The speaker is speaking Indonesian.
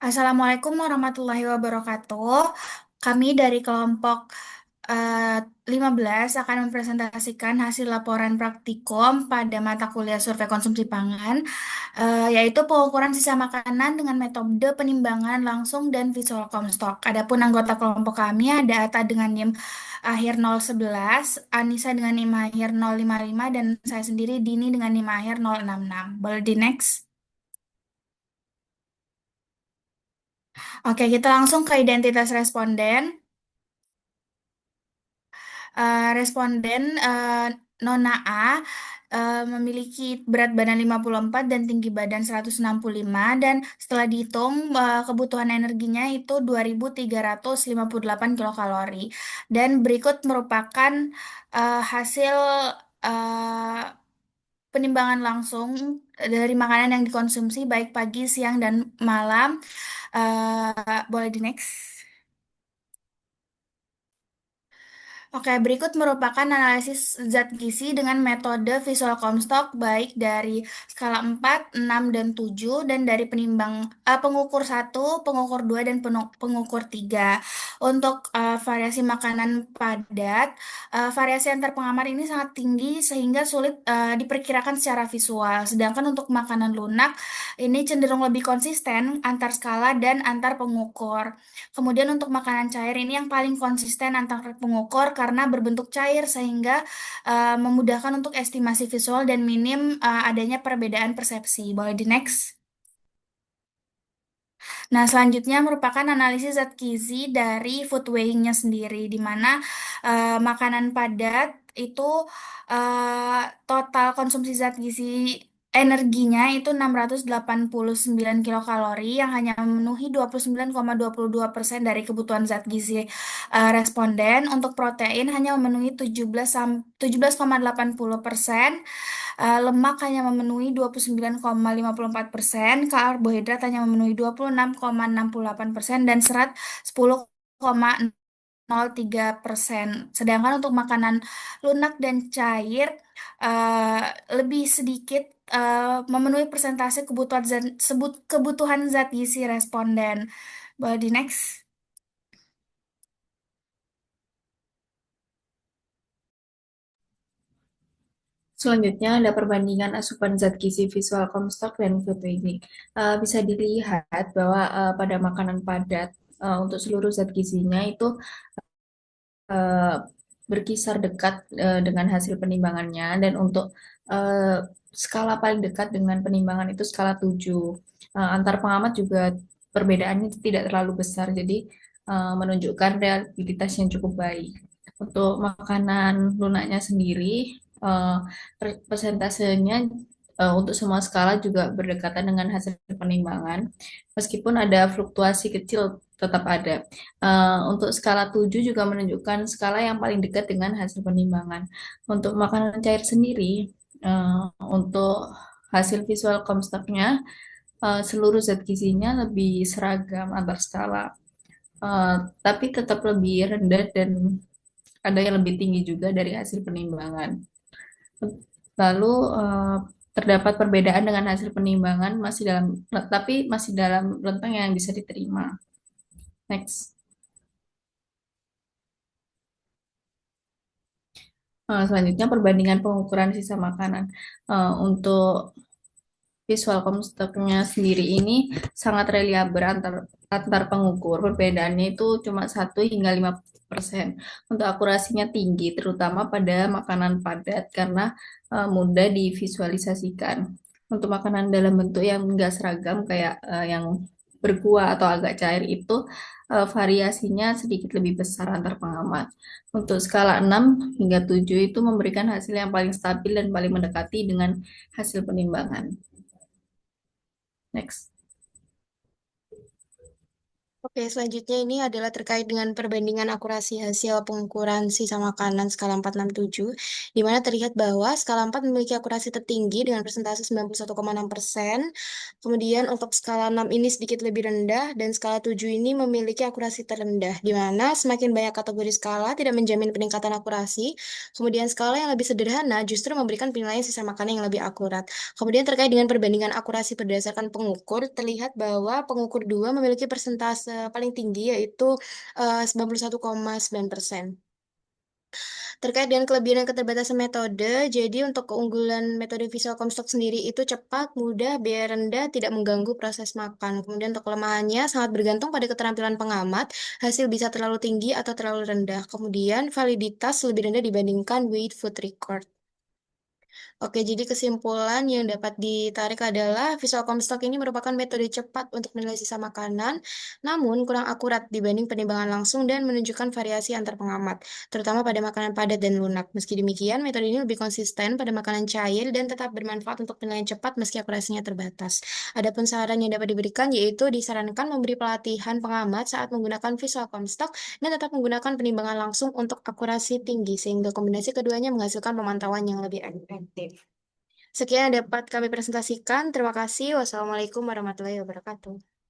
Assalamualaikum warahmatullahi wabarakatuh. Kami dari kelompok eh, 15 akan mempresentasikan hasil laporan praktikum pada mata kuliah survei konsumsi pangan, yaitu pengukuran sisa makanan dengan metode penimbangan langsung dan visual Comstock. Adapun anggota kelompok kami ada Ata dengan NIM akhir 011, Anissa dengan NIM akhir 055, dan saya sendiri Dini dengan NIM akhir 066. Boleh di next? Oke, kita langsung ke identitas responden. Responden Nona A memiliki berat badan 54 dan tinggi badan 165, dan setelah dihitung kebutuhan energinya itu 2.358 kilokalori. Dan berikut merupakan hasil eh, penimbangan langsung dari makanan yang dikonsumsi baik pagi, siang, dan malam. Boleh di next? Oke, berikut merupakan analisis zat gizi dengan metode visual Comstock baik dari skala 4, 6, dan 7, dan dari pengukur 1, pengukur 2, dan pengukur 3. Untuk variasi makanan padat, variasi antar pengamar ini sangat tinggi sehingga sulit diperkirakan secara visual. Sedangkan untuk makanan lunak ini cenderung lebih konsisten antar skala dan antar pengukur. Kemudian untuk makanan cair ini yang paling konsisten antar pengukur karena berbentuk cair sehingga memudahkan untuk estimasi visual dan minim adanya perbedaan persepsi. Boleh di next? Nah, selanjutnya merupakan analisis zat gizi dari food weighing-nya sendiri, di mana makanan padat itu total konsumsi zat gizi energinya itu 689 kilokalori yang hanya memenuhi 29,22% dari kebutuhan zat gizi responden. Untuk protein hanya memenuhi 17,80%. Lemak hanya memenuhi 29,54%, karbohidrat hanya memenuhi 26,68%, dan serat 10,03%. Sedangkan untuk makanan lunak dan cair eh, lebih sedikit memenuhi persentase kebutuhan zat gizi responden. Boleh di next? Selanjutnya ada perbandingan asupan zat gizi visual Comstock dan food weighting. Bisa dilihat bahwa pada makanan padat untuk seluruh zat gizinya itu eh, berkisar dekat dengan hasil penimbangannya, dan untuk eh, skala paling dekat dengan penimbangan itu skala 7. Antar pengamat juga perbedaannya tidak terlalu besar, jadi menunjukkan reliabilitas yang cukup baik. Untuk makanan lunaknya sendiri, eh, persentasenya untuk semua skala juga berdekatan dengan hasil penimbangan. Meskipun ada fluktuasi kecil, tetap ada. Untuk skala 7 juga menunjukkan skala yang paling dekat dengan hasil penimbangan. Untuk makanan cair sendiri, untuk hasil visual Comstock-nya, seluruh zat gizinya lebih seragam antar skala. Eh, tapi tetap lebih rendah dan ada yang lebih tinggi juga dari hasil penimbangan. Lalu terdapat perbedaan dengan hasil penimbangan masih dalam rentang yang bisa diterima. Next. Selanjutnya perbandingan pengukuran sisa makanan. Untuk visual Comstock-nya sendiri ini sangat reliabel antar pengukur. Perbedaannya itu cuma 1 hingga 5%. Untuk akurasinya tinggi, terutama pada makanan padat karena mudah divisualisasikan. Untuk makanan dalam bentuk yang enggak seragam kayak yang berkuah atau agak cair itu variasinya sedikit lebih besar antar pengamat. Untuk skala 6 hingga 7 itu memberikan hasil yang paling stabil dan paling mendekati dengan hasil penimbangan. Next. Oke, selanjutnya ini adalah terkait dengan perbandingan akurasi hasil pengukuran sisa makanan skala 467, di mana terlihat bahwa skala 4 memiliki akurasi tertinggi dengan persentase 91,6%. Kemudian untuk skala 6 ini sedikit lebih rendah, dan skala 7 ini memiliki akurasi terendah, di mana semakin banyak kategori skala tidak menjamin peningkatan akurasi. Kemudian skala yang lebih sederhana justru memberikan penilaian sisa makanan yang lebih akurat. Kemudian terkait dengan perbandingan akurasi berdasarkan pengukur, terlihat bahwa pengukur 2 memiliki persentase paling tinggi yaitu 91,9%. Terkait dengan kelebihan dan keterbatasan metode, jadi untuk keunggulan metode visual Comstock sendiri itu cepat, mudah, biaya rendah, tidak mengganggu proses makan. Kemudian untuk kelemahannya sangat bergantung pada keterampilan pengamat, hasil bisa terlalu tinggi atau terlalu rendah. Kemudian validitas lebih rendah dibandingkan with food record. Oke, jadi kesimpulan yang dapat ditarik adalah visual Comstock ini merupakan metode cepat untuk menilai sisa makanan, namun kurang akurat dibanding penimbangan langsung dan menunjukkan variasi antar pengamat, terutama pada makanan padat dan lunak. Meski demikian, metode ini lebih konsisten pada makanan cair dan tetap bermanfaat untuk penilaian cepat meski akurasinya terbatas. Adapun saran yang dapat diberikan yaitu disarankan memberi pelatihan pengamat saat menggunakan visual Comstock dan tetap menggunakan penimbangan langsung untuk akurasi tinggi, sehingga kombinasi keduanya menghasilkan pemantauan yang lebih efektif. Sekian yang dapat kami presentasikan. Terima kasih. Wassalamualaikum warahmatullahi wabarakatuh.